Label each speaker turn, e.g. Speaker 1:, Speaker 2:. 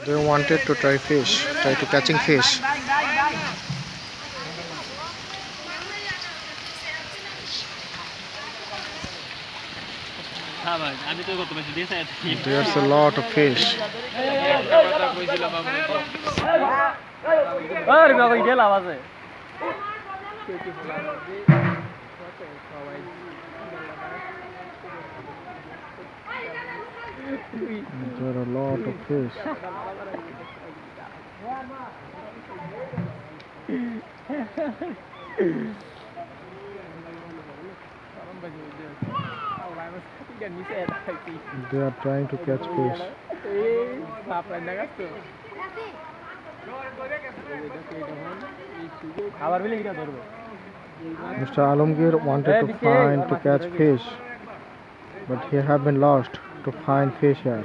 Speaker 1: They wanted to try to catching fish. There's a lot of fish. There are a lot of fish. They are trying to catch fish. Mr. Alamgir wanted to catch fish, but he have been lost to find fish here.